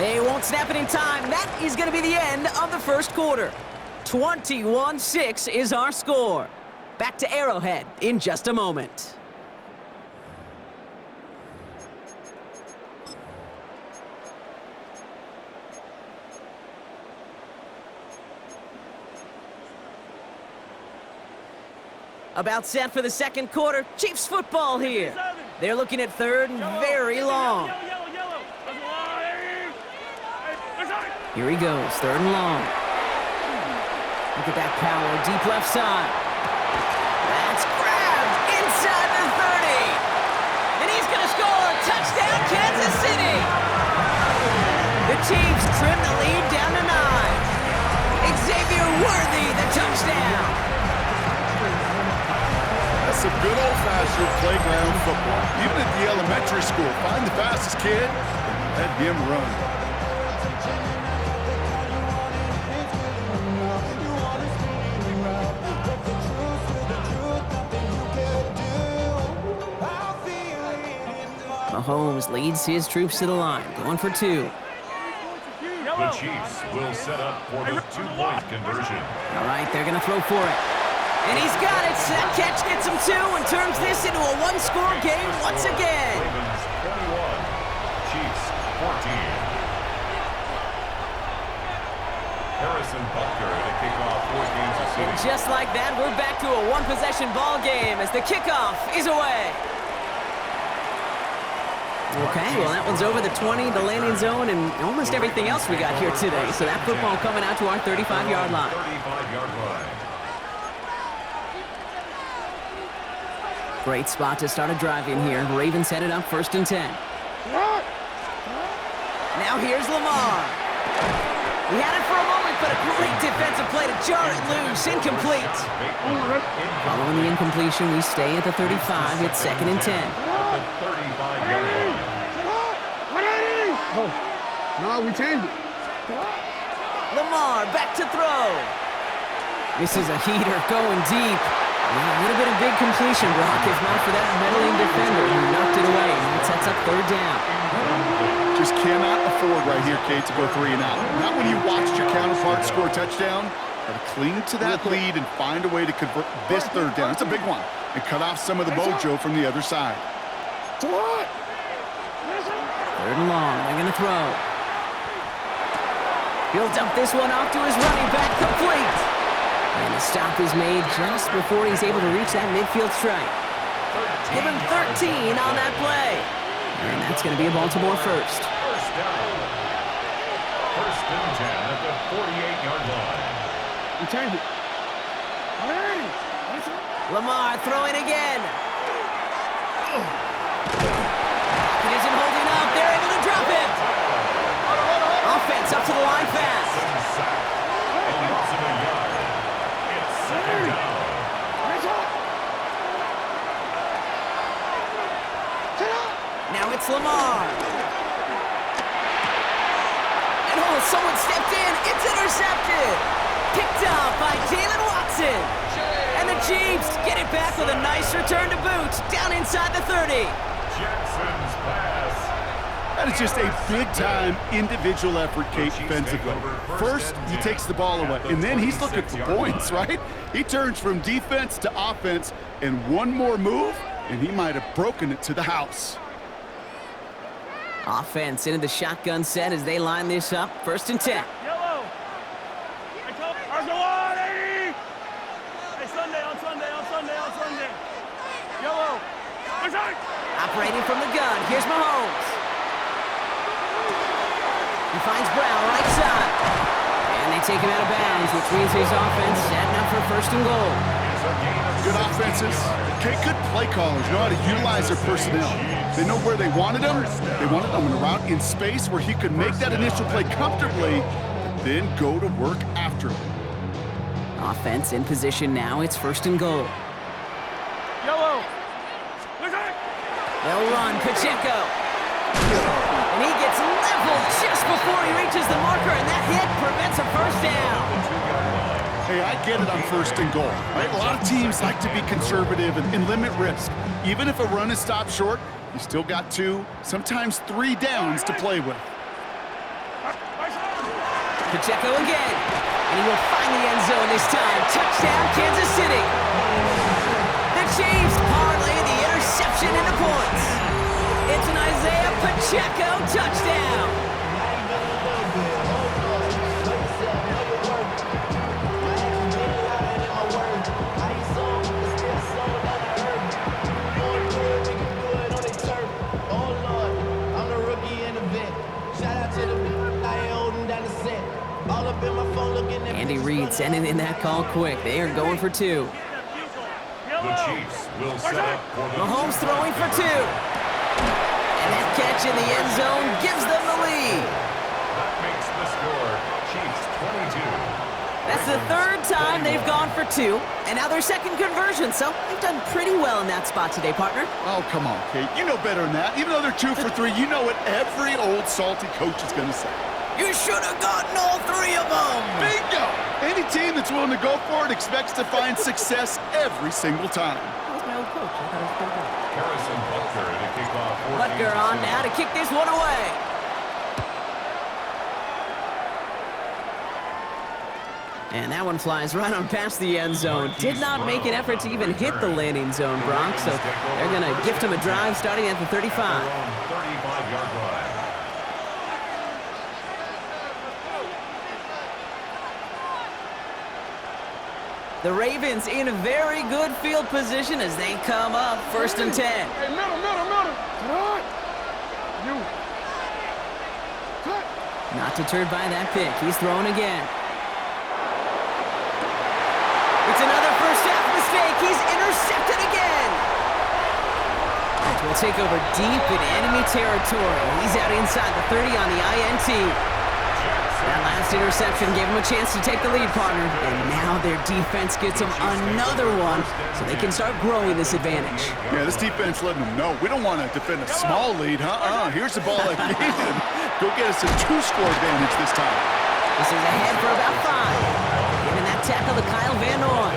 They won't snap it in time. That is going to be the end of the first quarter. 21-6 is our score. Back to Arrowhead in just a moment. About set for the second quarter. Chiefs football here. They're looking at third and very long. Here he goes, third and long. Look at that power, deep left side. That's grabbed inside the 30. And he's going to score. Touchdown, Kansas City. The Chiefs trim the lead down to 9. Xavier Worthy, the touchdown. That's some good old-fashioned playground football. Even at the elementary school, find the fastest kid and let him run. Mahomes leads his troops to the line, going for 2. The Chiefs will set up for the 2-point conversion. All right, they're going to throw for it. And he's got it. That catch gets him 2 and turns this into a one-score game once again. Ravens 21, Chiefs 14. Harrison Butker to kick off for Kansas City. And just like that, we're back to a one-possession ball game as the kickoff is away. Okay, well, that one's over the 20, the landing zone, and almost everything else we got here today. So that football coming out to our 35-yard line. 35-yard line. Great spot to start a drive in here. Ravens headed up 1st and 10. Now here's Lamar. He had it for a moment, but a great defensive play to jar it loose. Incomplete. Following the incompletion, we stay at the 35. It's 2nd and 10. No, we changed it. Lamar back to throw. This is a heater going deep. Yeah, a little bit of big completion, Brock, if not for that meddling defender who knocked it away. It sets up 3rd down. Just cannot afford right here, Kate, to go 3 and out. Not when you watched your counterpart score a touchdown. Got to cling to that lead and find a way to convert this 3rd down. It's a big one. And cut off some of the mojo from the other side. 3rd and long. They're going to throw. He'll dump this one off to his running back. Complete. And the stop is made just before he's able to reach that midfield strike. Give him 13 on that play. And that's going to be a Baltimore first. First down. 1st and 10 at the 48-yard line. We changed it. Lamar throwing again. He isn't holding up. They're able to drop it. Offense up to the line fast. Now it's Lamar. And someone stepped in. It's intercepted. Picked up by Jalen Watson. And the Chiefs get it back with a nice return to boot. Down inside the 30. Jackson's pass. That is just a big-time individual effort, Kate, defensively. First, he takes the ball away, and then he's looking for points, right? He turns from defense to offense, and one more move, and he might have broken it to the house. Offense into the shotgun set as they line this up. 1st and 10. Yellow. Hey, Sunday. Yellow. Operating from the gun. Here's Mahomes. He finds Brown right side. And they take him out of bounds, which means his offense setting up for 1st and goal. Good offenses. Okay, good play callers know how to utilize their personnel. They know where they wanted him. They wanted him in a route in space where he could make that initial play comfortably, but then go to work after him. Offense in position now. It's 1st and goal. Yellow. They'll run. Pacheco. And he gets leveled just before he reaches the marker, and that hit prevents a 1st down. Hey, I get it on 1st and goal, right? A lot of teams like to be conservative and limit risk. Even if a run is stopped short, you still got 2, sometimes 3 downs to play with. Pacheco again. And he will find the end zone this time. Touchdown, Kansas City. The Chiefs parlay the interception into points. It's an Isaiah Pacheco touchdown. Andy Reid sending in that call quick. They are going for two. The Chiefs will set up for the Mahomes throwing for two. And that catch in the end zone gives them the lead. That makes the score Chiefs 22. That's the third time they've gone for two, and now their second conversion, so they've done pretty well in that spot today, partner. Oh, come on, Kate. You know better than that. Even though they're 2 for 3, you know what every old salty coach is going to say. You should have gotten all three of them. Bingo! Any team that's willing to go for it expects to find success every single time. That was my old coach. I thought it was pretty good. Harrison Butker to kick off. Butker on now to kick this one away. And that one flies right on past the end zone. Did not make an effort to even hit the landing zone, Bronx. So they're going to gift him a drive starting at the 35. 35-yard line. The Ravens in a very good field position as they come up 1st and 10. Hey, middle. Cut. You. Cut. Not deterred by that pick. He's throwing again. It's another first half mistake. He's intercepted again. Will take over deep in enemy territory. He's out inside the 30 on the INT. That last interception gave him a chance to take the lead, partner. And now their defense gets them another one so they can start growing this advantage. Yeah, this defense letting them know we don't want to defend a small lead, Here's the ball again. Go get us a 2-score advantage this time. This is ahead for about 5. Giving that tackle to Kyle Van Noy.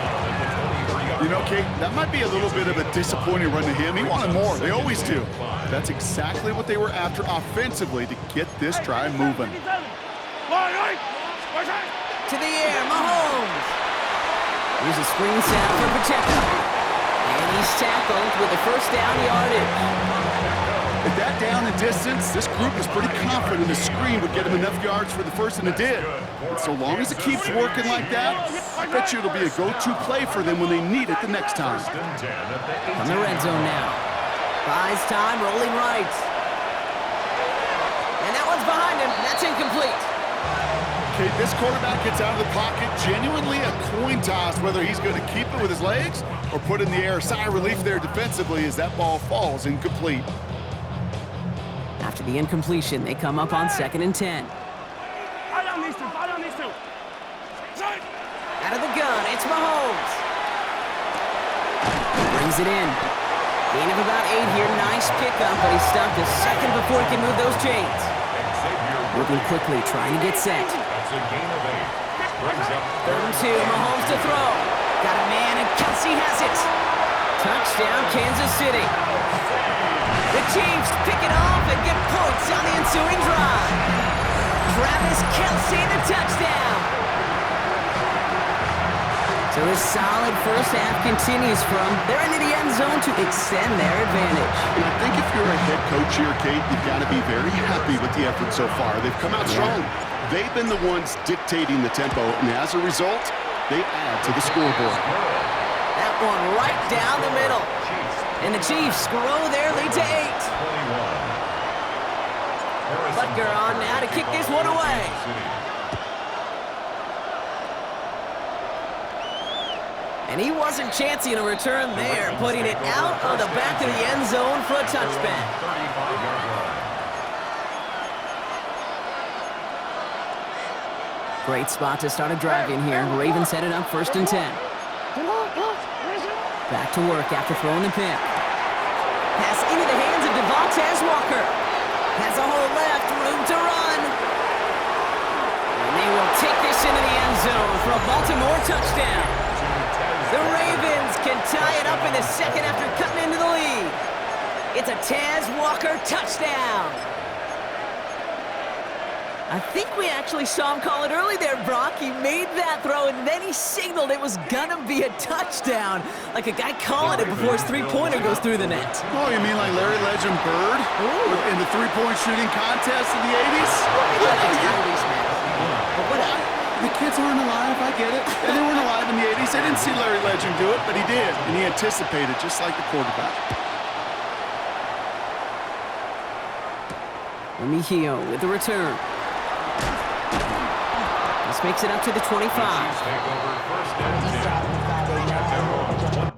You know, Kate, that might be a little bit of a disappointing run to him. He wanted more. They always do. That's exactly what they were after offensively to get this drive moving. To the air, Mahomes. Here's a screen set for Pacheco. And he's tackled with the first down yardage. At that down and distance, this group was pretty confident the screen would get him enough yards for the first, and it did. And so long as it keeps working like that, I bet you it'll be a go-to play for them when they need it the next time. From the red zone now. Buys time, rolling right. And that one's behind him. That's incomplete. Okay, this quarterback gets out of the pocket, genuinely a coin toss whether he's going to keep it with his legs or put it in the air. Sigh of relief there defensively as that ball falls incomplete. After the incompletion, they come up on 2nd and 10. Out of the gun, it's Mahomes. Brings it in. Gain of about 8 here. Nice pickup, but he's stopped a second before he can move those chains. Moving quickly, trying to get set. That's a gain of 8. Brings up 3rd and 2, Mahomes to throw. Got a man, and Kelsey has it. Touchdown, Kansas City. The Chiefs pick it off and get points on the ensuing drive. Travis Kelsey, the touchdown. So this solid first half continues from they're into the end zone to extend their advantage. And I think if you're a head coach here, Kate, you've got to be very happy with the effort so far. They've come out strong. They've been the ones dictating the tempo, and as a result, they add to the scoreboard. That one right down the middle. And the Chiefs grow their lead to 8. Butker on now to kick this one away. And he wasn't chancing a return there, putting it out on the back of the end zone for a touchback. Great spot to start a drive in here. Ravens headed up 1st and 10. Back to work after throwing the pick. Pass into the hands of Devontae Walker. Has a hole left, room to run. And they will take this into the end zone for a Baltimore touchdown. The Ravens can tie it up in the second after cutting into the lead. It's a Taz Walker touchdown. I think we actually saw him call it early there, Brock. He made that throw, and then he signaled it was gonna be a touchdown. Like a guy calling it before his three-pointer goes through the net. Oh, you mean like Larry Legend Bird? In the three-point shooting contest in the 80s? The kids aren't alive, I get it. And they weren't alive in the 80s. They didn't see Larry Legend do it, but he did. And he anticipated, just like the quarterback. Mejio with the return. This makes it up to the 25. Take over first and 10.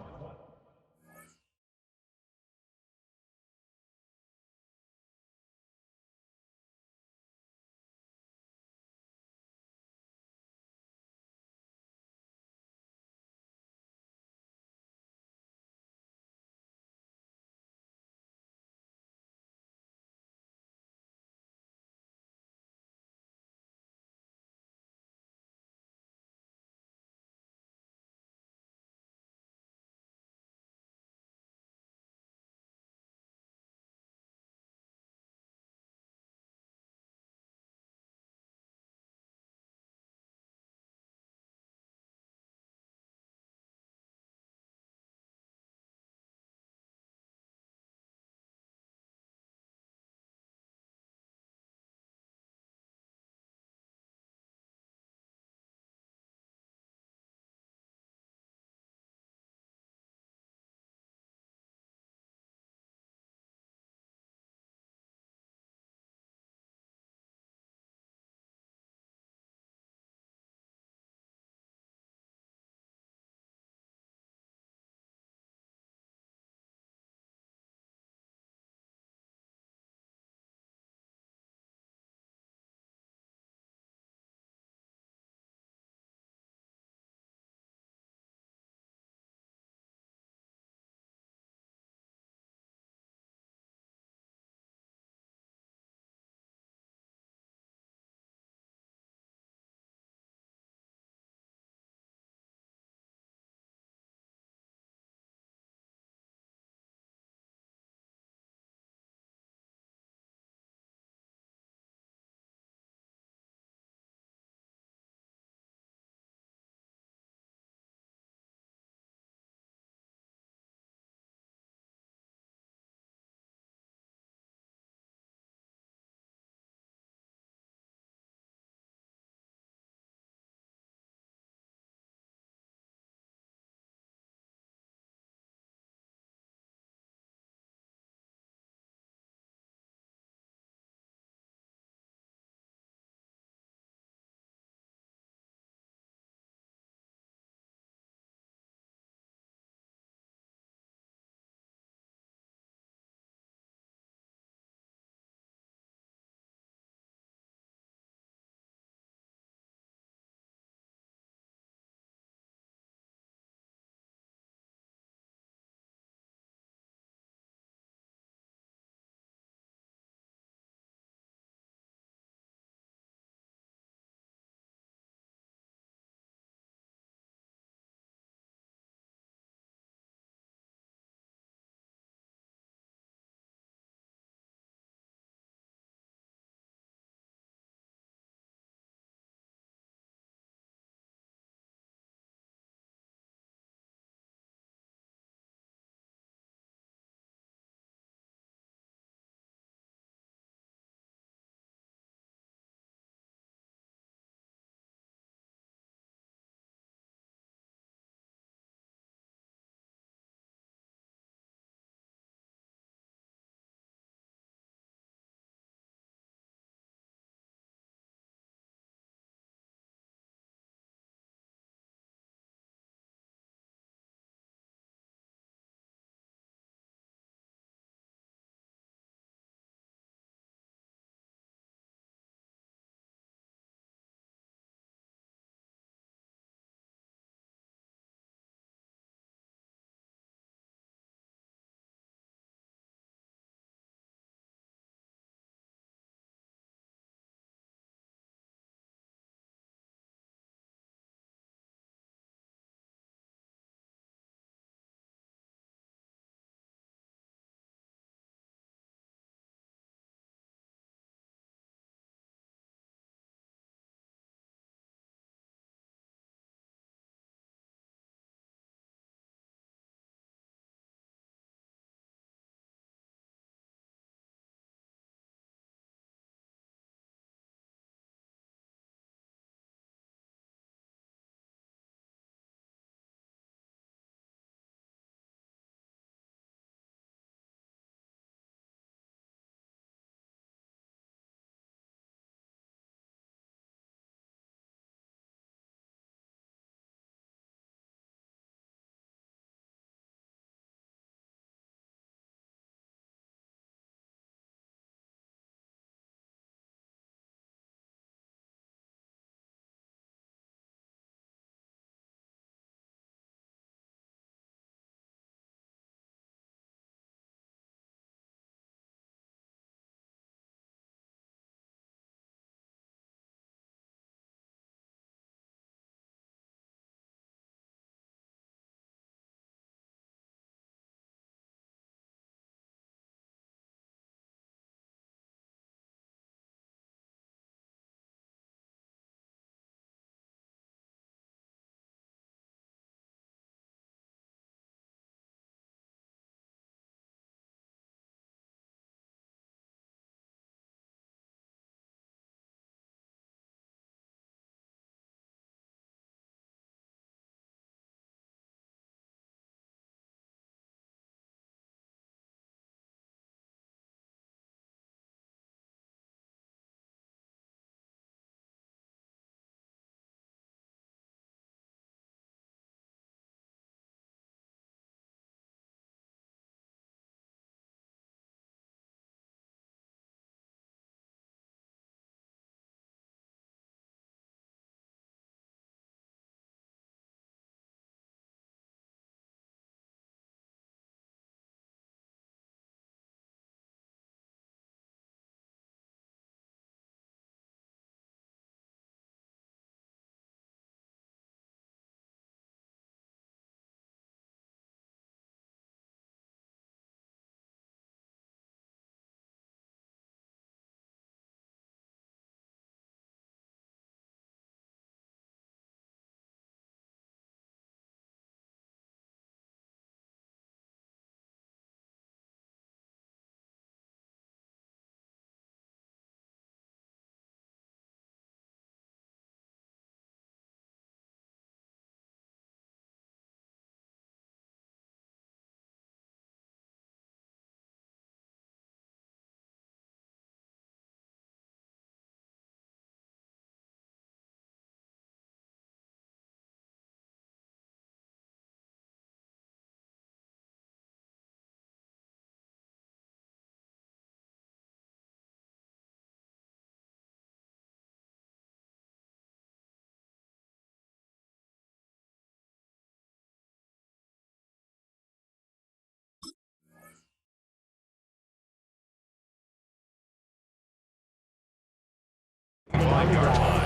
25-yard line.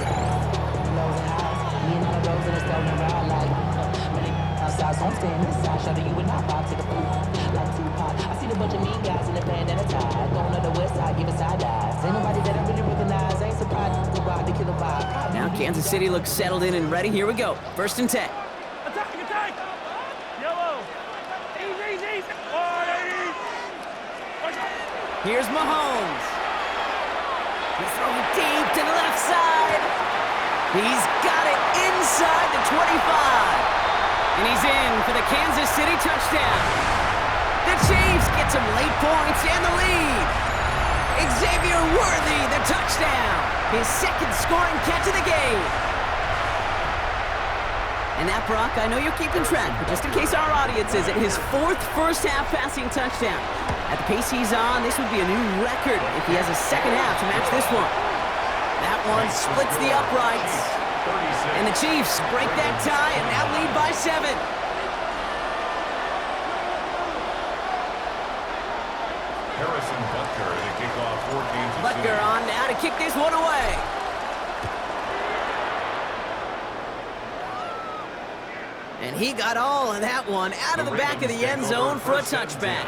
Lows and highs, me and all of those in the stone and ride like many outside, so I'm staying inside. Shout out you and I vibe to the food like Tupac. I see the bunch of mean guys in the band and a tie. Going to the west side, giving side eyes. Ain't nobody that I really recognize. Ain't surprised to ride the killer vibe. Now Kansas City looks settled in and ready. Here we go. 1st and 10. Attack, attack! Yellow! Easy! Here's Mahomes. He's throwing deep to the left side. He's got it inside the 25. And he's in for the Kansas City touchdown. The Chiefs get some late points and the lead. Xavier Worthy, the touchdown. His 2nd scoring catch of the game. And that, Brock, I know you're keeping track, but just in case our audience isn't, his 4th first-half passing touchdown. At the pace he's on, this would be a new record if he has a second half to match this one. That one splits the uprights. And the Chiefs break that tie and now lead by 7. Harrison Butker to kick off for Kansas City. Butker on now to kick this one away. And he got all of that one out of the back of the end zone for a touchback.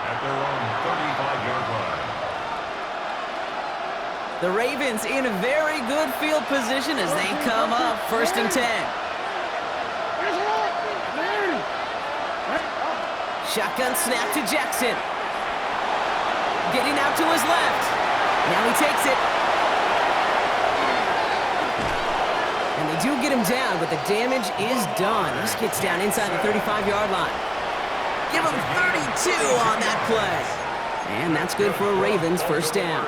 At their own 35-yard line. The Ravens in a very good field position as they come up 1st and 10. Shotgun snap to Jackson. Getting out to his left. Now he takes it. And they do get him down, but the damage is done. He gets down inside the 35-yard line. Give him 32 on that play. And that's good for a Ravens 1st down.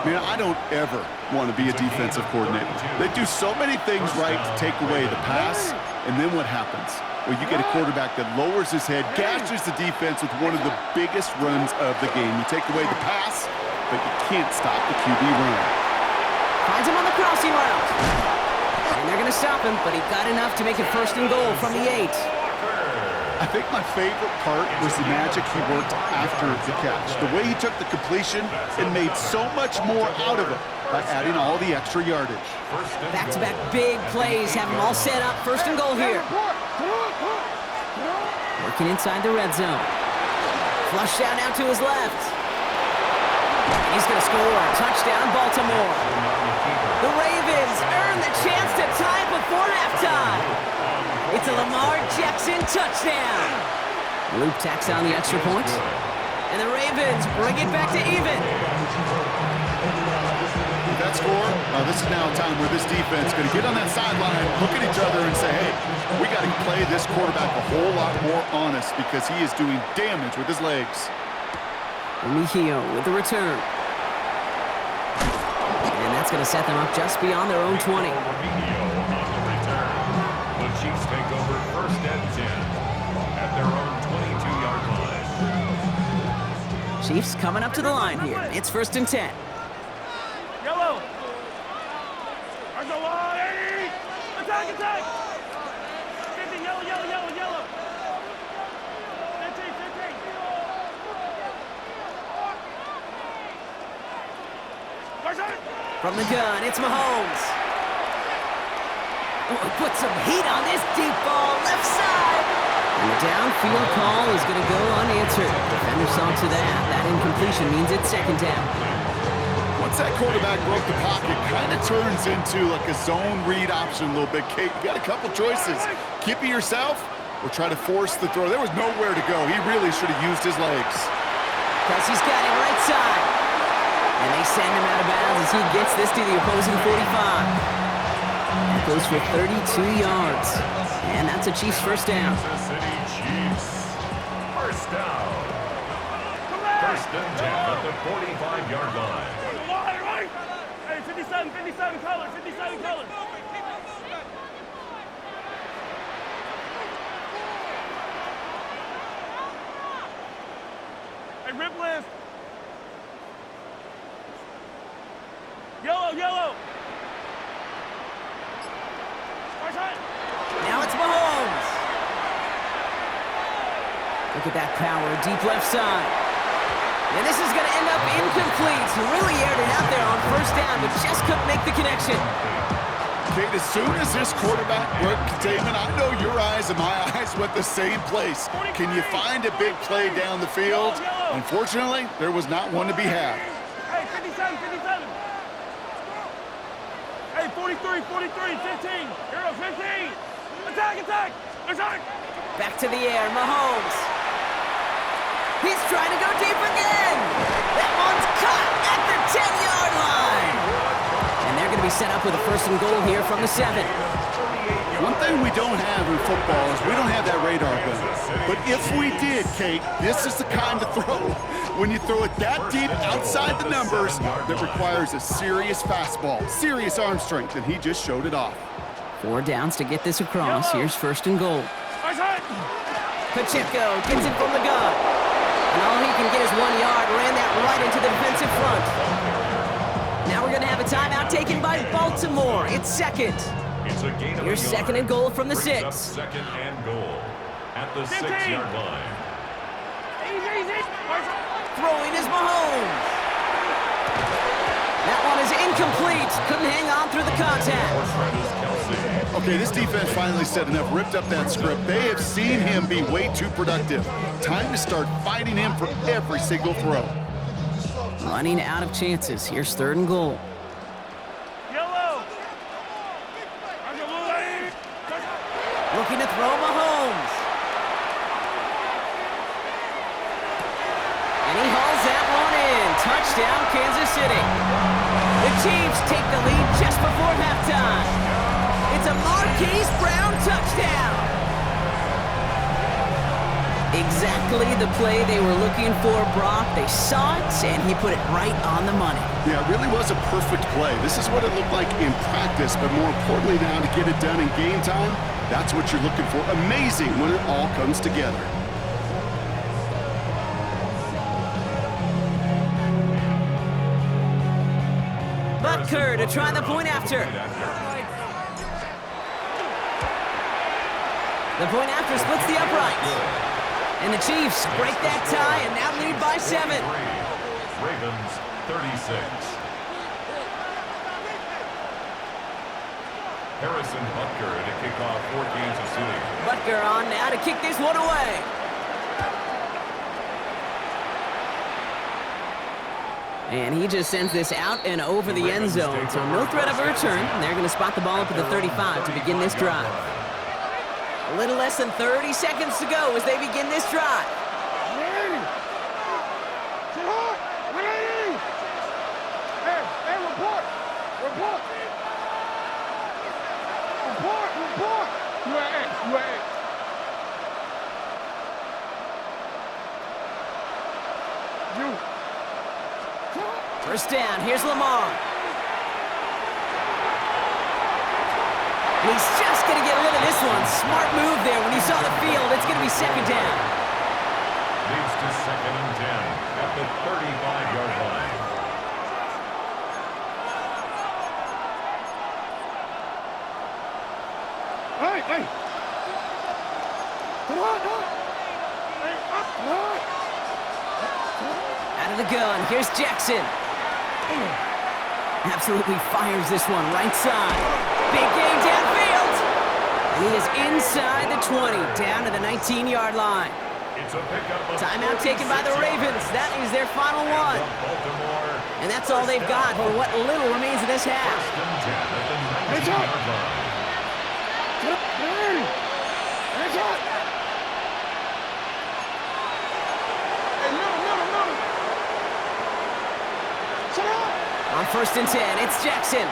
Man, I don't ever want to be a defensive coordinator. They do so many things right to take away the pass, and then what happens? Well, you get a quarterback that lowers his head, gashes the defense with one of the biggest runs of the game. You take away the pass, but you can't stop the QB run. Finds him on the crossing route. And they're going to stop him, but he got enough to make it 1st and goal from the 8. I think my favorite part was the magic he worked after the catch. The way he took the completion and made so much more out of it by adding all the extra yardage. Back-to-back big plays have them all set up. 1st and goal here. Working inside the red zone. Flush out now to his left. And he's going to score. Touchdown, Baltimore. The Ravens earn the chance to tie before halftime. It's a Lamar Jackson touchdown. Luke tacks on the extra point. And the Ravens bring it back to even. With that score, this is now a time where this defense is going to get on that sideline, look at each other and say, hey, we got to play this quarterback a whole lot more honest because he is doing damage with his legs. Mejio with the return. And that's going to set them up just beyond their own 20. Chiefs take over 1st and 10 at their own 22-yard line. Chiefs coming up to the line here. It's 1st and 10. Yellow! There's a line! Attack! 50, yellow! 15! From the gun, it's Mahomes. Oh, put some heat on this deep ball, left side. And the downfield call is going to go unanswered. Defender saw to that. That incompletion means it's 2nd down. Once that quarterback broke the pocket, kind of turns into like a zone read option a little bit. Kate, you got a couple choices. Keep it yourself or try to force the throw. There was nowhere to go. He really should have used his legs. Kelsey's got it right side. And they send him out of bounds as he gets this to the opposing 45. That goes for 32 yards. And that's a Chiefs 1st down. Kansas City Chiefs. 1st down. 1st and 10 at the 45-yard line. Hey, 57 colors. Hey, rip list. Yellow. Now it's Mahomes. Look at that power, deep left side. And this is going to end up incomplete. He really aired it out there on first down, but just couldn't make the connection. Kate, as soon as this quarterback broke containment, I know your eyes and my eyes went the same place. Can you find a big play down the field? Unfortunately, there was not one to be had. Hey, 57, 57. Hey, 43, 43, 15. Hero, 15. Attack. Attack. Back to the air, Mahomes. He's trying to go deep again. That one's caught at the 10-yard line. And they're going to be set up with a first and goal here from the 7. One thing we don't have in football is we don't have that radar gun. But if we did, Kate, this is the kind of throw. When you throw it that deep outside the numbers, that requires a serious fastball, serious arm strength, and he just showed it off. 4 downs to get this across. Here's first and goal. Pacheco gets it from the gun. And all he can get is 1 yard. Ran that right into the defensive front. Now we're going to have a timeout taken by Baltimore. It's second. It's a gain of Here's second and goal from the 6. Second and goal at the 6-yard line. Easy. Throwing is Mahomes. That one is incomplete. Couldn't hang on through the contact. Okay, this defense finally said enough, ripped up that script. They have seen him be way too productive. Time to start fighting him for every single throw. Running out of chances. Here's third and goal. Yellow. Looking to throw Mahomes. And he hauls that one in. Touchdown, Kansas City. The Chiefs take the lead just before halftime. It's a Marquise Brown touchdown. Exactly the play they were looking for, Brock. They saw it, and he put it right on the money. Yeah, it really was a perfect play. This is what it looked like in practice, but more importantly now to get it done in game time, that's what you're looking for. Amazing when it all comes together. Butker to try the point after. The point after splits the uprights. And the Chiefs break that tie and now lead by 7. Ravens 36. Harrison Butker to kick off for Kansas City. Butker on now to kick this one away. And he just sends this out and over the end zone. So no threat of a return. They're going to spot the ball up at the 35 to begin this drive. A little less than 30 seconds to go as they begin this drive. First down, here's Lamar. And he's just going to get rid of this one. Smart move there when he saw the field. It's going to be second down. Leads to second and 10 at the 35-yard line. Hey. Come on. Out of the gun, here's Jackson. Absolutely fires this one right side. Big gain downfield. And he is inside the 20, down to the 19-yard line. It's a pickup. Timeout taken by the Ravens. That is their final one. And that's all they've got for what little remains of this half. First and 10 at the 19-yard line. On first and 10, it's Jackson.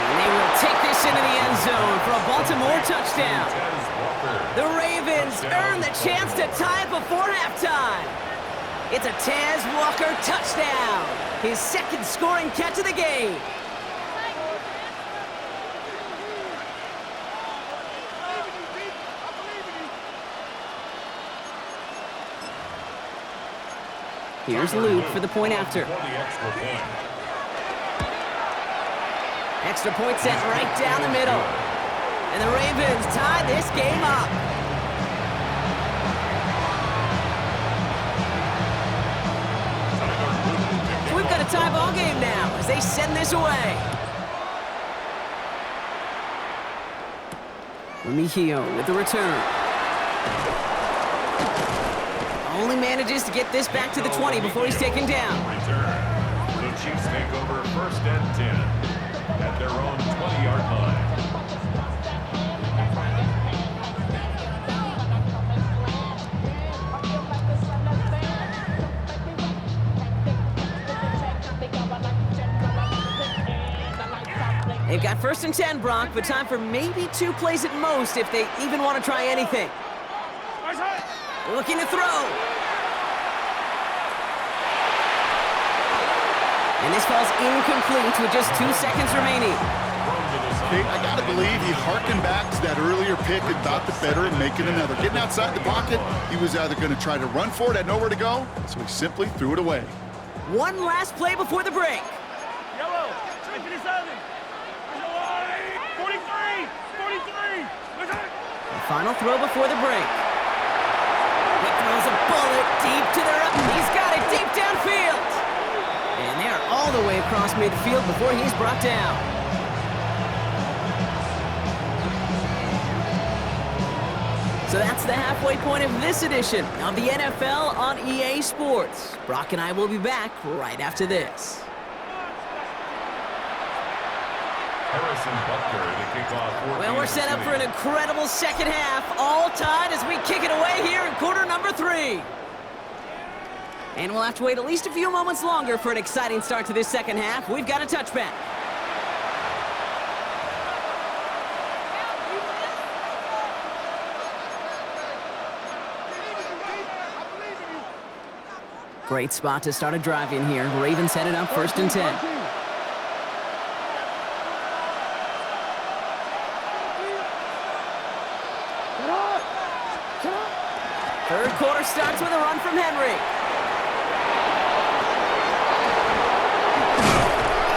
And they will take this into the end zone for a Baltimore touchdown. The Ravens earn the chance to tie it before halftime. It's a Taz Walker touchdown. His second scoring catch of the game. Here's Luke for the point after. Extra point set right down the middle. And the Ravens tie this game up. they send this away. Remigio with the return. Only manages to get this back to the 20 before he's taken down. The Chiefs take over 1st and 10 at their own 20-yard line. They've got 1st and 10, Brock, but time for maybe 2 plays at most if they even want to try anything. Looking to throw. And this falls incomplete with just 2 seconds remaining. Okay, I gotta believe he harkened back to that earlier pick and thought the better of making another. Getting outside the pocket, he was either going to try to run for it, had nowhere to go, so he simply threw it away. One last play before the break. Yellow, 57. 43. The final throw before the break. He throws a bullet deep to the right. He's got it deep downfield. And they're all the way across midfield before he's brought down. So that's the halfway point of this edition of the NFL on EA Sports. Brock and I will be back right after this. Well, we're set up for an incredible second half, all tied as we kick it away here in quarter number 3. And we'll have to wait at least a few moments longer for an exciting start to this second half. We've got a touchback. Great spot to start a drive in here. Ravens headed up 1st and 10. Third quarter starts with a run from Henry.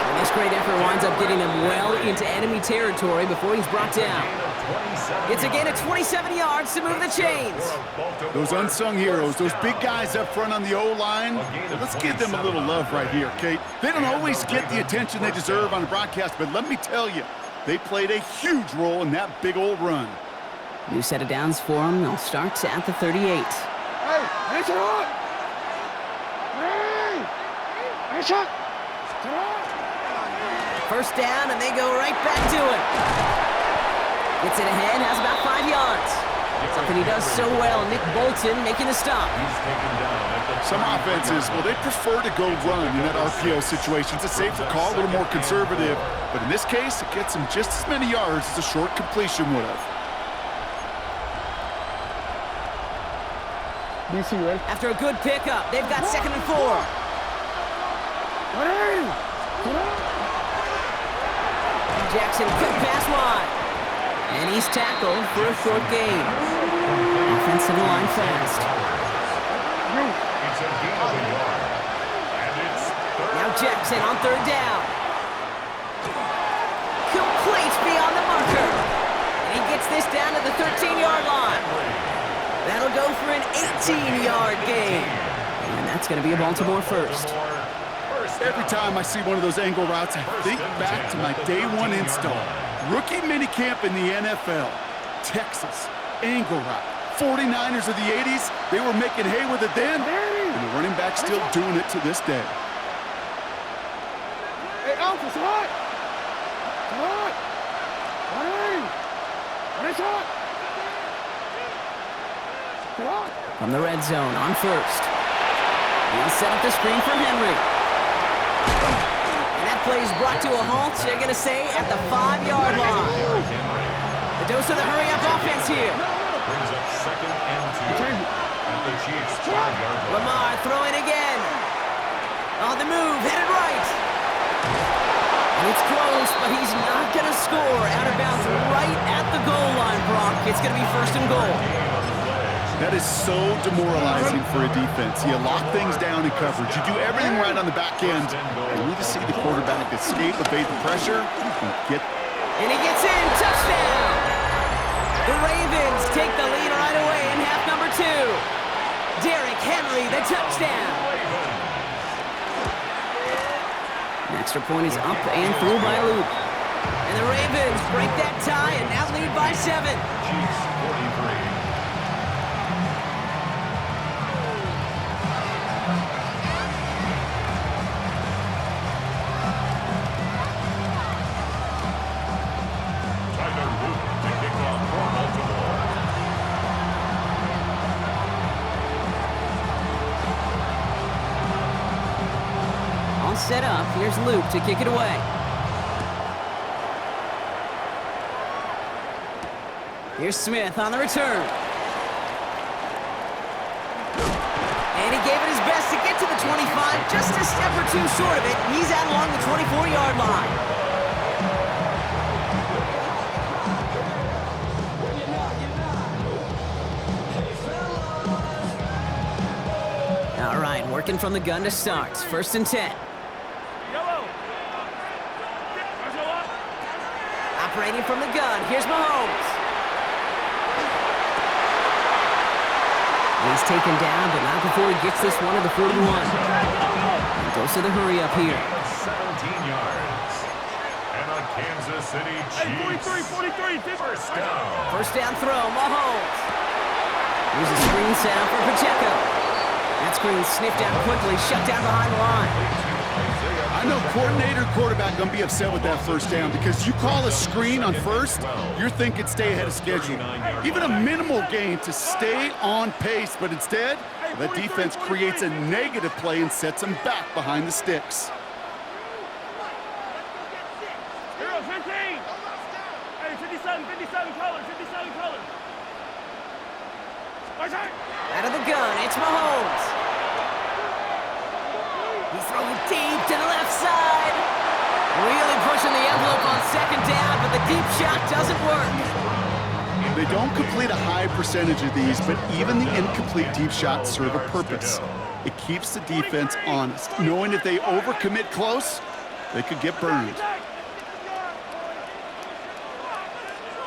And this great effort winds up getting him well into enemy territory before he's brought down. It's a gain of 27 yards to move the chains. Those unsung heroes, those big guys up front on the O-line, let's give them a little love right here, Kate. They don't always get the attention they deserve on the broadcast, but let me tell you, they played a huge role in that big old run. New set of downs for him. They'll start at the 38. Hey, hands up! Hey! Hands up! First down, and they go right back to it. Gets it ahead, has about 5 yards. Something he does so well. Nick Bolton making the stop. Some offenses, well, they prefer to go run in that RPO situation. It's a safer call, a little more conservative. But in this case, it gets him just as many yards as a short completion would have. DC, ready? After a good pickup, they've got 2nd and 4. Hey! Jackson, quick pass wide. And he's tackled for a short gain. Offensive line fast. Now Jackson on 3rd down. Complete beyond the marker. And he gets this down to the 13-yard line. That'll go for an 18-yard gain. And that's going to be a Baltimore first. Every time I see one of those angle routes, I think back to my day 1 install. Rookie minicamp in the NFL. Texas, angle route. 49ers of the 80s, they were making hay with it then, and the running back's still doing it to this day. Hey, Alpha, it's hot! It's hot! Hey! It's hot! It's hot! From the red zone on 1st. He'll set up the screen for Henry. And that play is brought to a halt, they're going to say, at the 5-yard line. The dose of the hurry-up offense here. Brings up 2nd and 2 at the Chiefs' 5-yard line. Lamar throwing again. On the move, headed right. And it's close, but he's not going to score. Out of bounds right at the goal line, Brock. It's going to be 1st and goal. That is so demoralizing for a defense. You lock things down in coverage. You do everything right on the back end. And you just see the quarterback escape, evade the pressure, and he gets in, touchdown! The Ravens take the lead right away in half number 2. Derrick Henry, the touchdown. Extra point is up and through by Luke. And the Ravens break that tie and now lead by 7. Chiefs 43. Set up. Here's Luke to kick it away. Here's Smith on the return. And he gave it his best to get to the 25, just a step or two short of it. He's out along the 24-yard line. All right, working from the gun to start. 1st and 10. Operating from the gun, here's Mahomes. He's taken down, but not before he gets this one to the 41. And goes to the hurry up here. 17 yards. And a Kansas City Chiefs. 43, 1st down. 1st down throw, Mahomes. Here's a screen set up for Pacheco. That screen sniffed out quickly, shut down behind the line. I know coordinator, quarterback going to be upset with that 1st down because you call a screen on 1st, you're thinking stay ahead of schedule. Even a minimal gain to stay on pace, but instead, the defense creates a negative play and sets them back behind the sticks. Hero 15. Hey, 57 colors, 57 colors. Out of the gun, it's Mahomes. He's throwing deep to the left side. Really pushing the envelope on 2nd down, but the deep shot doesn't work. They don't complete a high percentage of these, but even the incomplete deep shots serve a purpose. It keeps the defense honest, knowing if they overcommit close, they could get burned.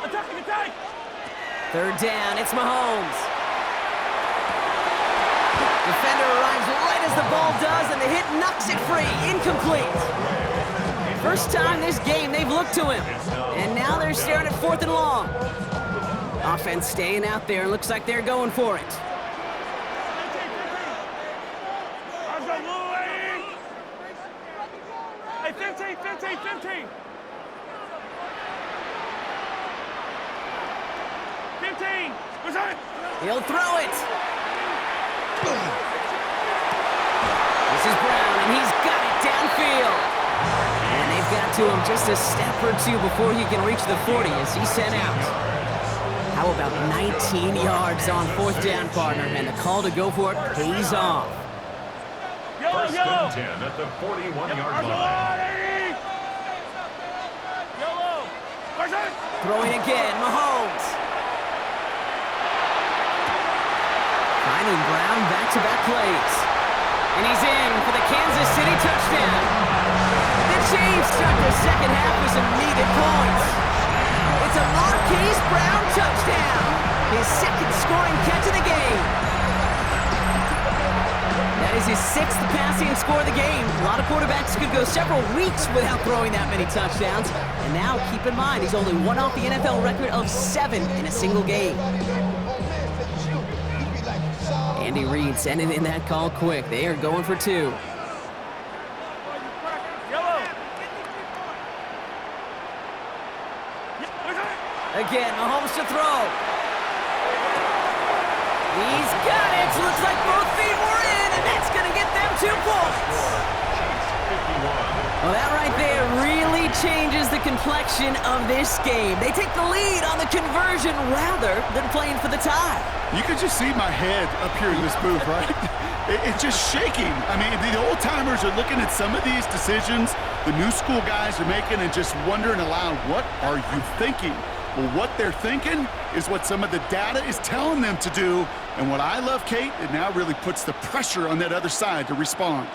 Attack! 3rd down, it's Mahomes. Defender arrives right as the ball does, and the hit knocks it free. Incomplete. First time this game they've looked to him. And now they're staring at 4th and long. Offense staying out there. Looks like they're going for it. Hey, 15. 15. What's that? He'll throw it. This is Brown, and he's got it downfield. And they've got to him just a step or two before he can reach the 40 as he's sent out. How about 19 yards on 4th down, partner? And the call to go for it pays off. 1st and 10 at the 41-yard line. Throwing again, Mahomes. Finding Brown back-to-back plays. And he's in for the Kansas City touchdown. The Chiefs start the 2nd half with some needed points. It's a Marquise Brown touchdown. His 2nd scoring catch of the game. That is his 6th passing score of the game. A lot of quarterbacks could go several weeks without throwing that many touchdowns. And now, keep in mind, he's only one off the NFL record of 7 in a single game. Andy Reid sending in that call quick. They are going for 2. Again, Mahomes to throw. He's got it. Looks like both feet were in, and that's going to get them 2 points. Well, that right there really changes the complexion of this game. They take the lead on the conversion rather than playing for the tie. You can just see my head up here in this booth, right? It's just shaking. I mean, the old-timers are looking at some of these decisions the new school guys are making and just wondering aloud, what are you thinking? Well, what they're thinking is what some of the data is telling them to do. And what I love, Kate, it now really puts the pressure on that other side to respond.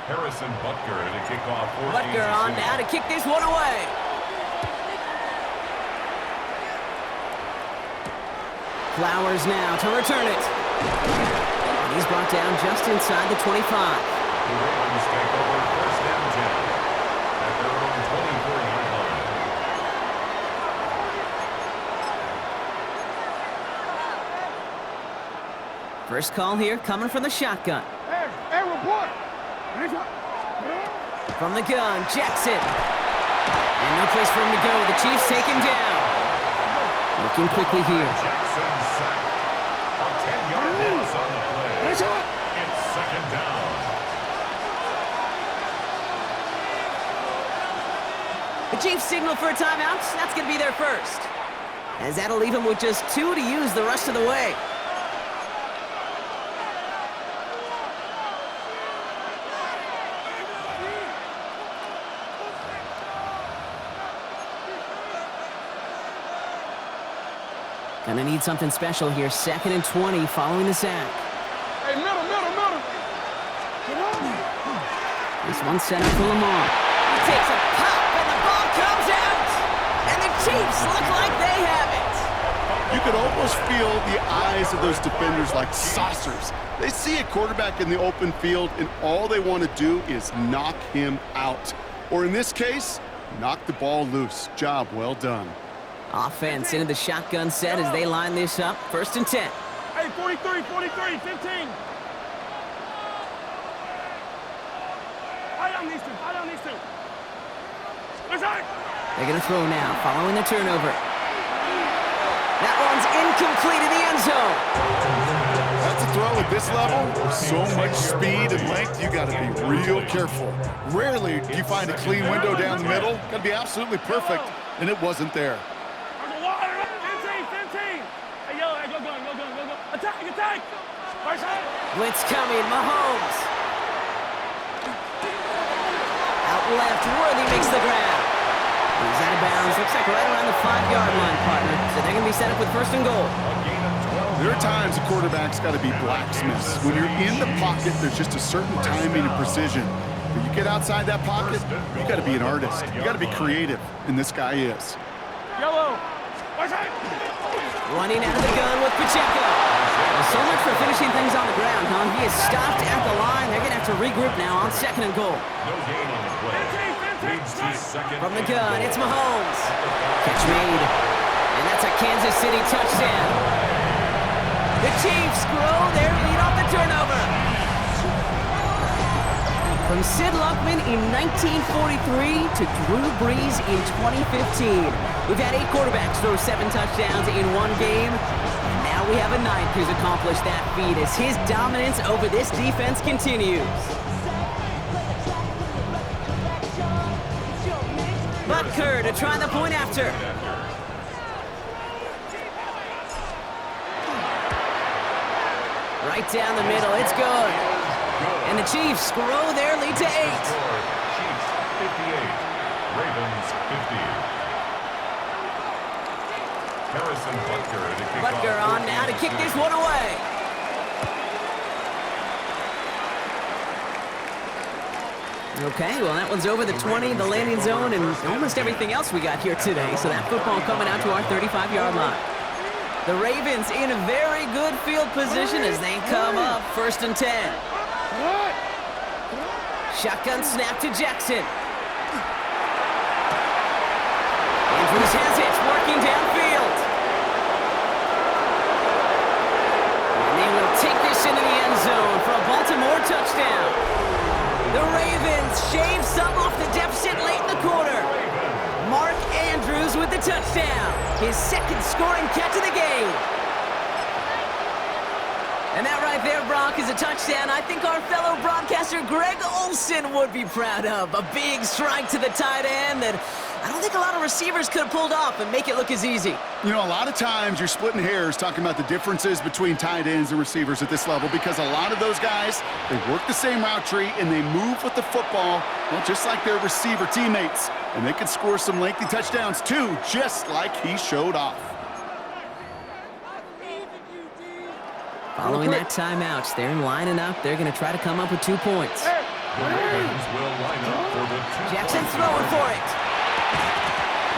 Harrison Butker to kick off. Butker on now to kick this one away. Flowers now to return it. And he's brought down just inside the 25. The Ravens take over 1st First call here coming from the shotgun. Hey, report. From the gun, Jackson. And no place for him to go. The Chiefs take him down. Looking quickly here. Jackson sacked. A 10-yard loss on the play. It's second down. The Chiefs signal for a timeout. That's going to be their first. As that'll leave him with just 2 to use the rest of the way. Gonna need something special here. 2nd and 20 following the sack. Hey, middle. This one's set up for Lamar. He takes a pop and the ball comes out. And the Chiefs look like they have it. You could almost feel the eyes of those defenders like saucers. They see a quarterback in the open field, and all they want to do is knock him out. Or in this case, knock the ball loose. Job well done. Offense into the shotgun set as they line this up. 1st and 10. Hey, 43, 15. High on these two. Inside. They're going to throw now, following the turnover. That one's incomplete in the end zone. That's a throw at this level. So much speed and length, you got to be real careful. Rarely do you find a clean window down the middle. Got to be absolutely perfect, and it wasn't there. 15. Hey, yo, go. Attack. Right side. Blitz coming, Mahomes. Out left, Worthy makes the grab. He's out of bounds. Looks like right around the 5-yard line, partner. So they're going to be set up with 1st and goal. There are times a quarterback's got to be blacksmiths. When you're in the pocket, there's just a certain timing and precision. When you get outside that pocket, you got to be an artist. You got to be creative, and this guy is. Yellow. Right side. Running out of the gun with Pacheco. Well, so much for finishing things on the ground, huh? He is stopped at the line. They're going to have to regroup now on 2nd and goal. No gain on the play. Leads to second From the and gun, goal. it's Mahomes. Catch made. And that's a Kansas City touchdown. The Chiefs grow their lead off the turnover. From Sid Luckman in 1943 to Drew Brees in 2015. We've had 8 quarterbacks throw 7 touchdowns in one game. And now we have a 9th who's accomplished that feat as his dominance over this defense continues. Butker to try the point after. Right down the middle, it's good. And the Chiefs grow their lead to 8. Chiefs 58, Ravens 50. Harrison Butker to kick Butker off on now to kick this one away. Okay, well that one's over the 20, the landing zone, and almost everything else we got here today. So that football coming out to our 35-yard line. The Ravens in a very good field position as they come up 1st and 10. Shotgun snap to Jackson. Andrews has it, working downfield. And they will take this into the end zone for a Baltimore touchdown. The Ravens shave some off the deficit late in the quarter. Mark Andrews with the touchdown. His 2nd scoring catch of the game. And that right there, Brock, is a touchdown I think our fellow broadcaster Greg Olsen would be proud of. A big strike to the tight end that I don't think a lot of receivers could have pulled off and make it look as easy. You know, a lot of times you're splitting hairs talking about the differences between tight ends and receivers at this level because a lot of those guys, they work the same route tree and they move with the football, well, just like their receiver teammates. And they can score some lengthy touchdowns too, just like he showed off. Following that timeout, they're lining up. They're going to try to come up with 2 points. The Ravens will line up for the 2-point Jackson throwing for it.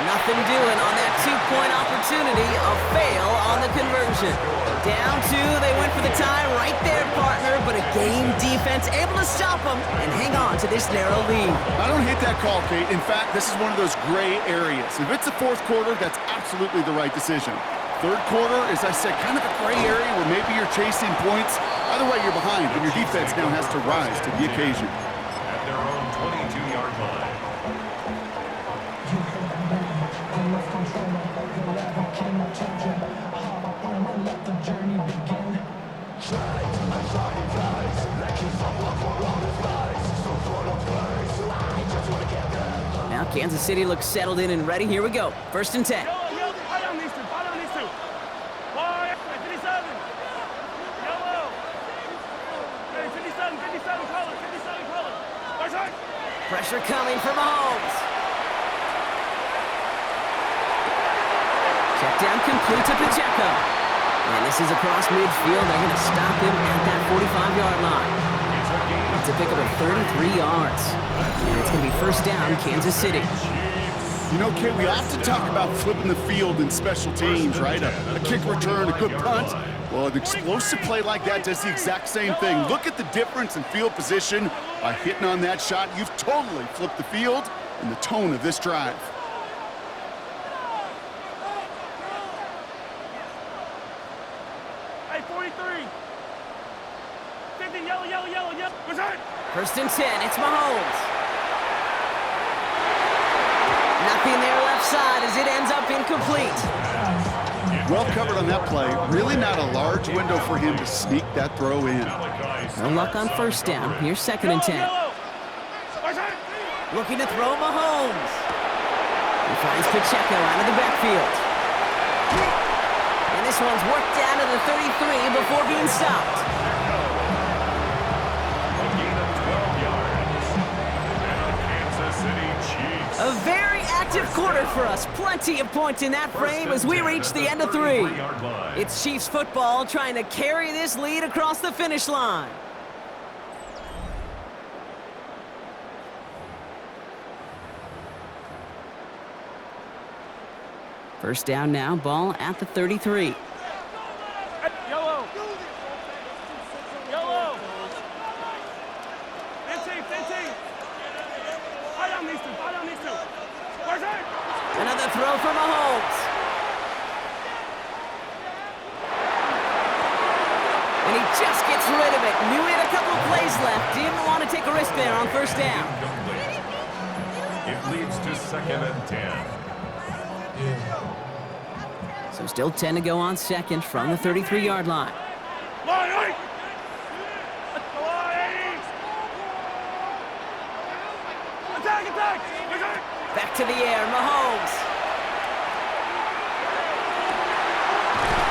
Nothing doing on that 2-point opportunity. A fail on the conversion. Down 2, they went for the tie right there, partner, but a game defense able to stop them and hang on to this narrow lead. I don't hate that call, Kate. In fact, this is one of those gray areas. If it's the 4th quarter, that's absolutely the right decision. Third quarter, as I said, kind of a gray area where maybe you're chasing points. Either way, you're behind, and your defense now has to rise to the occasion. At their own 22-yard line. Now Kansas City looks settled in and ready. Here we go. 1st and 10. Pressure coming from Mahomes. Check down complete to Pacheco. And this is across midfield. They're going to stop him at that 45-yard line. To pick up a 33 yards. And it's going to be 1st down, Kansas City. You know, Kate, we often talk about flipping the field in special teams, right? A kick return, a good punt. Well, an explosive play like that does the exact same thing. Look at the difference in field position. By hitting on that shot, you've totally flipped the field and the tone of this drive. Hey, 43. 50, yellow, yep. Return. 1st and 10, it's Mahomes. Nothing there left side as it ends up incomplete. Well covered on that play. Really not a large window for him to sneak that throw in. No luck on 1st down. Here's 2nd and 10. Looking to throw Mahomes. He finds Pacheco out of the backfield. And this one's worked down to the 33 before being stopped. A gain of 12 yards. And the Kansas City Chiefs. A very active quarter for us. Plenty of points in that frame as we reach the end of 3. It's Chiefs football trying to carry this lead across the finish line. First down now, ball at the 33. Yellow. 15. Eye on these two. Another throw for Mahomes. And he just gets rid of it. Knew he had a couple of plays left. Didn't want to take a risk there on 1st down. It leads to 2nd and 10. So still 10 to go on 2nd from the 33-yard line. Attack! Back to the air, Mahomes.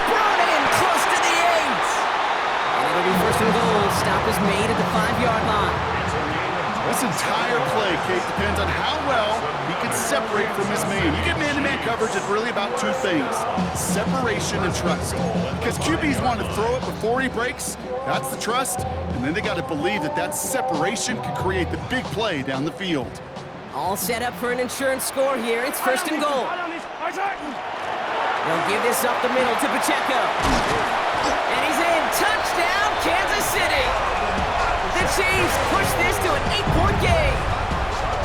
Brought in close to the 8. And it'll be 1st and goal. Stop is made at the 5-yard line. This entire play, Kate, depends on how well he can separate from his man. You get man-to-man coverage, it's really about 2 things: separation and trust. Because QBs want to throw it before he breaks, that's the trust, and then they got to believe that that separation can create the big play down the field. All set up for an insurance score here. It's 1st and goal. They'll give this up the middle to Pacheco. And he's in. Touchdown, Kansas City. The Chiefs push this to an 8-point game.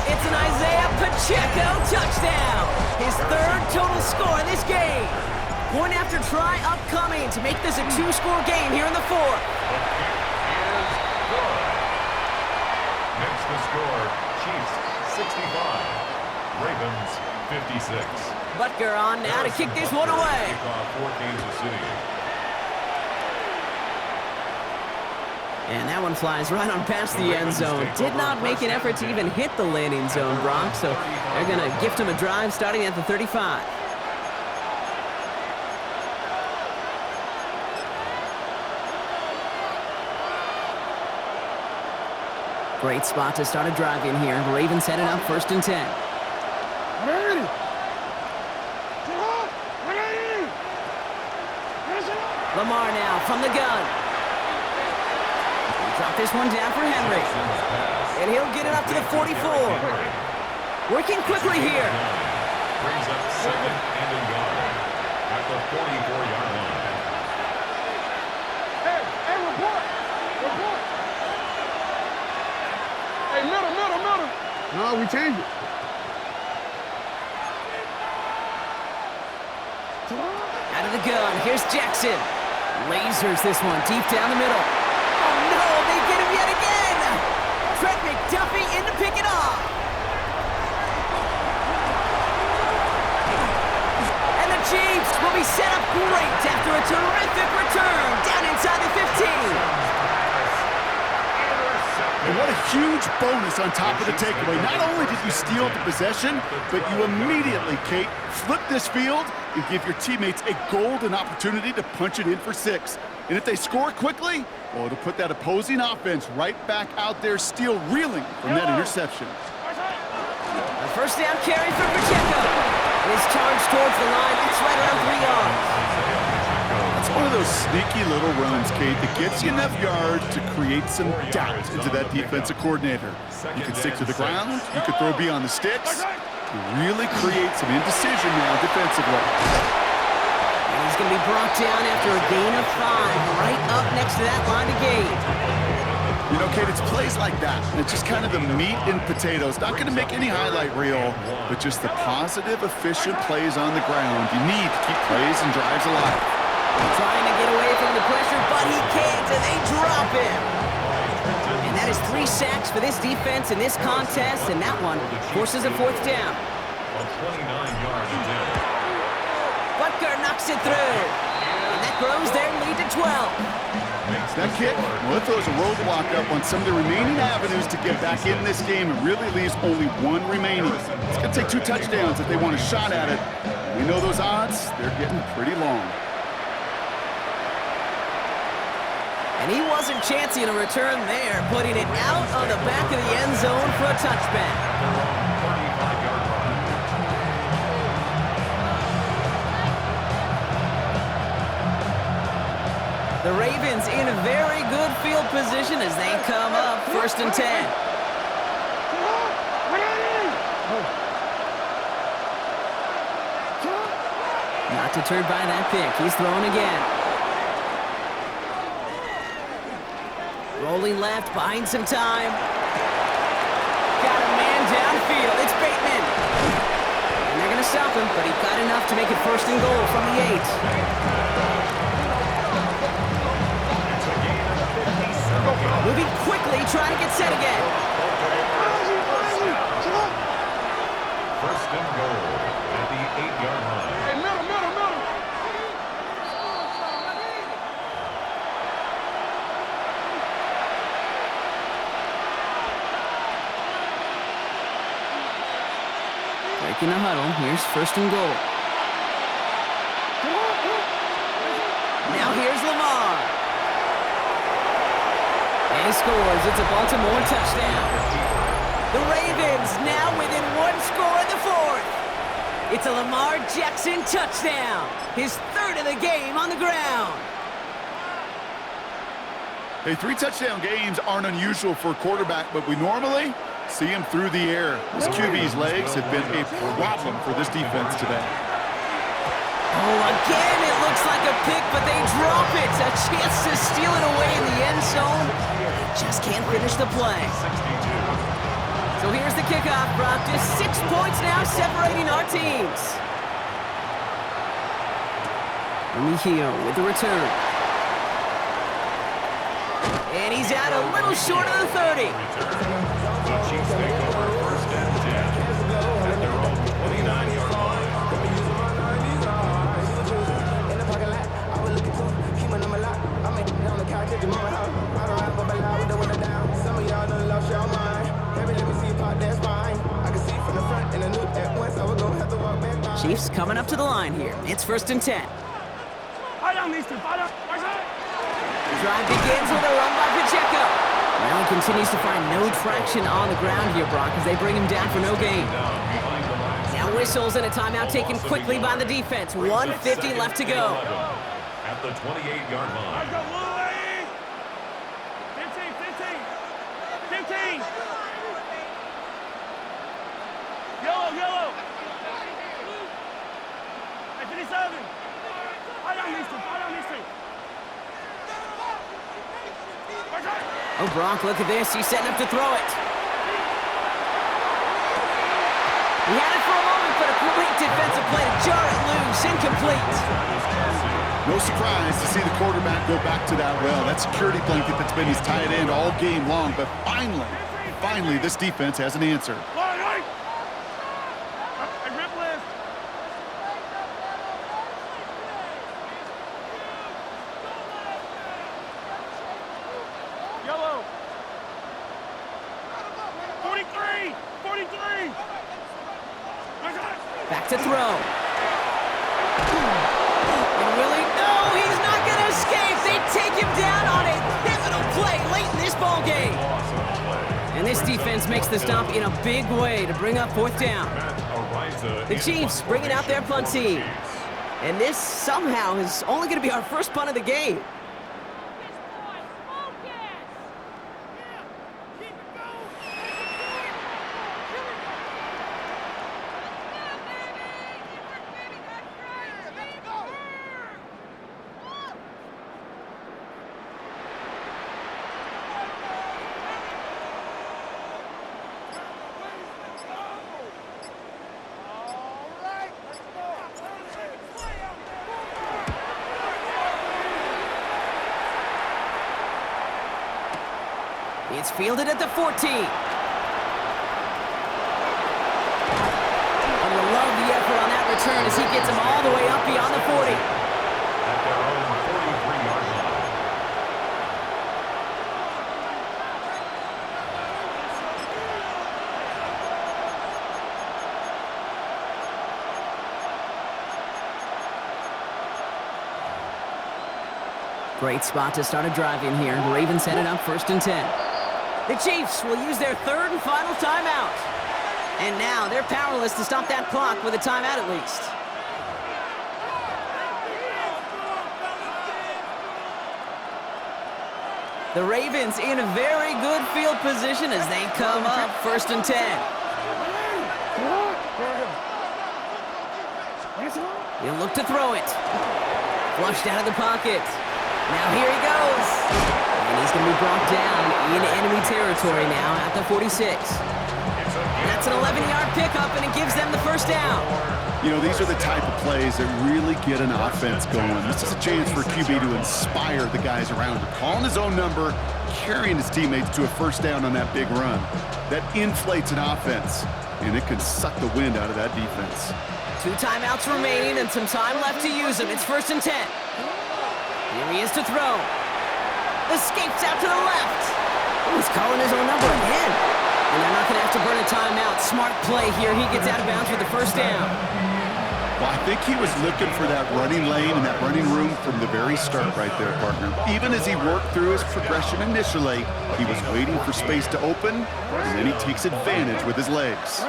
It's an Isaiah Pacheco touchdown. His 3rd total score in this game. Point after try upcoming to make this a 2-score game here in the 4th. Next to score, Chiefs 65, Ravens 56. Butker on now to kick this one away. Kickoff for Kansas City. And that one flies right on past the end zone. Did not make an effort to even hit the landing zone, Brock, so they're going to gift him a drive starting at the 35. Great spot to start a drive in here. Ravens headed up 1st and 10. Lamar now from the gun. Drop this one down for Henry. And he'll get it up to the 44. Working quickly here. Brings up 2nd and a yard at the 44-yard line. Hey, report. Hey, middle. No, we changed it. Out of the go. Jackson. Lasers this one deep down the middle. Oh no, they get him yet again. Trent McDuffie in to pick it off. And the Chiefs will be set up great after a terrific return down inside the 15. And what a huge bonus on top of the takeaway. Not only did you steal the possession, but you immediately, Kate, flip this field and give your teammates a golden opportunity to punch it in for 6. And if they score quickly, well, it'll put that opposing offense right back out there, still reeling from that interception. A first down carry for Pacheco. His charge towards the line. It's right around 3 yards. It's one of those sneaky little runs, Kate, that gets you enough yards to create some doubt into that defensive coordinator. You can stick to the ground, you can throw beyond the sticks, you really create some indecision now defensively. And he's going to be brought down after a gain of 5, right up next to that line of gain. You know, Kate, it's plays like that. It's just kind of the meat and potatoes. Not going to make any highlight reel, but just the positive, efficient plays on the ground. You need to keep plays and drives alive. Trying to get away from the pressure, but he can't, and they drop him. And that is 3 sacks for this defense in this contest, and that one forces a 4th down. A 29-yard attempt. Butker knocks it through, and that grows their lead to 12. That kick, well, it throws a roadblock up on some of the remaining avenues to get back in this game and really leaves only 1 remaining. It's going to take 2 touchdowns if they want a shot at it. We know those odds, they're getting pretty long. And he wasn't chancing a return there, putting it out on the back of the end zone for a touchback. The Ravens in a very good field position as they come up 1st and 10. Not deterred by that pick. He's throwing again. Rolling left, buying some time. Got a man downfield. It's Bateman. And they're going to stop him, but he got enough to make it 1st and goal from the 8. Moving quickly, trying to get set again. 1st and goal at the 8-yard line. Hey, middle. Breaking the huddle. Here's 1st and goal. Now here's Lamar. And he scores. It's a Baltimore touchdown. The Ravens now within 1 score in the 4th. It's a Lamar Jackson touchdown. His 3rd of the game on the ground. Hey, 3 touchdown games aren't unusual for a quarterback, but we normally see him through the air. This QB's legs have been a problem for this defense today. Oh, again, it looks like a pick, but they drop it. A chance to steal it away in the end zone. They just can't finish the play. So here's the kickoff, Brock. Just 6 points now separating our teams. Mejio with the return. And he's out a little short of the 30. The Chiefs take over 1st and 10 at their own 29-yard line. Chiefs coming up to the line here. It's 1st and 10. Drive begins with a run by Pacheco. Now he continues to find no traction on the ground here, Brock, as they bring him down for no gain. Now whistles and a timeout taken quickly by the defense. 1:50 left to go. At the 28-yard line. 15. Yellow. Hey, 57. Fight on these two. Oh, Brock, look at this. He's setting up to throw it. He had it for a moment, but a great defensive play to jar it loose. Incomplete. No surprise to see the quarterback go back to that well. That security blanket that's been his tight end all game long. But finally, this defense has an answer. Yellow. 43! 43! Back to throw. And really? No, he's not going to escape. They take him down on a pivotal play late in this ball game. And this defense makes the stop in a big way to bring up fourth down. The Chiefs bringing out their punt team. And this somehow is only going to be our first punt of the game. It's fielded at the 14. And we'll love the effort on that return as he gets him all the way up beyond the 40. At their own 43-yard line. Great spot to start a drive in here. The Ravens headed up 1st and 10. The Chiefs will use their third and final timeout. And now they're powerless to stop that clock with a timeout at least. The Ravens in a very good field position as they come up 1st and 10. He'll look to throw it. Flushed out of the pocket. Now here he goes. And he's going to be brought down in enemy territory now at the 46. That's an 11-yard pickup, and it gives them the first down. You know, these are the type of plays that really get an offense going. This is a chance for QB to inspire the guys around him. Calling his own number, carrying his teammates to a first down on that big run. That inflates an offense, and it can suck the wind out of that defense. 2 timeouts remaining and some time left to use them. It's 1st and 10. Here he is to throw. Escapes out to the left. Oh, he's calling his own number again. And they're not going to have to burn a timeout. Smart play here. He gets out of bounds with the first down. Well, I think he was looking for that running lane and that running room from the very start right there, partner. Even as he worked through his progression initially, he was waiting for space to open, and then he takes advantage with his legs.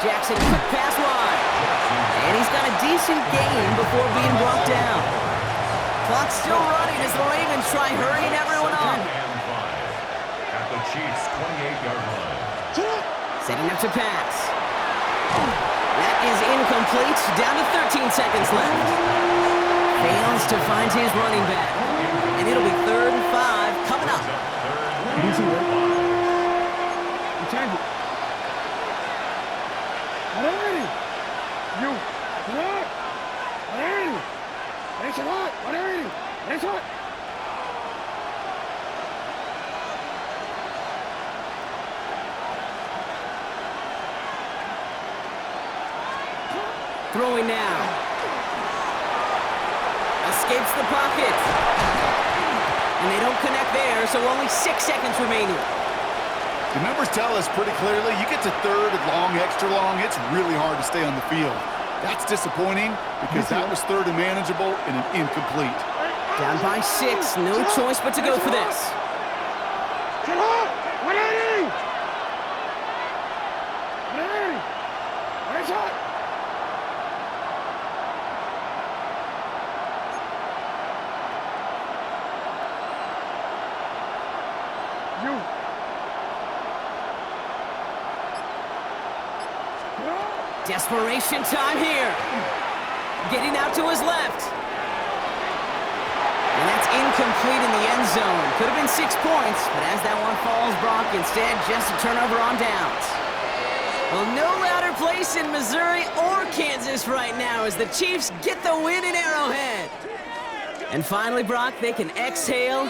Jackson, quick pass wide. And he's got a decent gain before being brought down. Clock's still running as the Ravens try hurrying everyone up. At the Chiefs' 28-yard line. Setting up to pass. That is incomplete. Down to 13 seconds left. Fails to find his running back. And it'll be 3rd and 5 coming up. Throwing now. Escapes the pocket. And they don't connect there, so only 6 seconds remaining. The numbers tell us pretty clearly, you get to 3rd and long, extra long, it's really hard to stay on the field. That's disappointing because that was 3rd and manageable and an incomplete. Down by 6, no choice but to go for this. Desperation time here. Getting out to his left. And that's incomplete in the end zone. Could have been 6 points, but as that one falls, Brock, instead just a turnover on downs. Well, no louder place in Missouri or Kansas right now as the Chiefs get the win in Arrowhead. And finally, Brock, they can exhale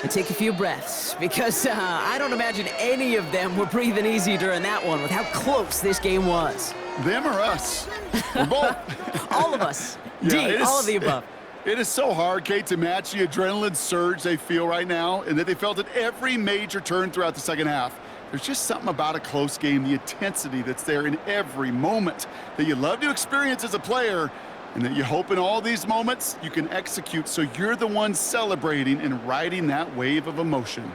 and take a few breaths because I don't imagine any of them were breathing easy during that one with how close this game was. Them or us? We're both. All of us. Yeah, all of the above. It is so hard, Kate, to match the adrenaline surge they feel right now and that they felt at every major turn throughout the second half. There's just something about a close game, the intensity that's there in every moment that you love to experience as a player and that you hope in all these moments you can execute so you're the one celebrating and riding that wave of emotion.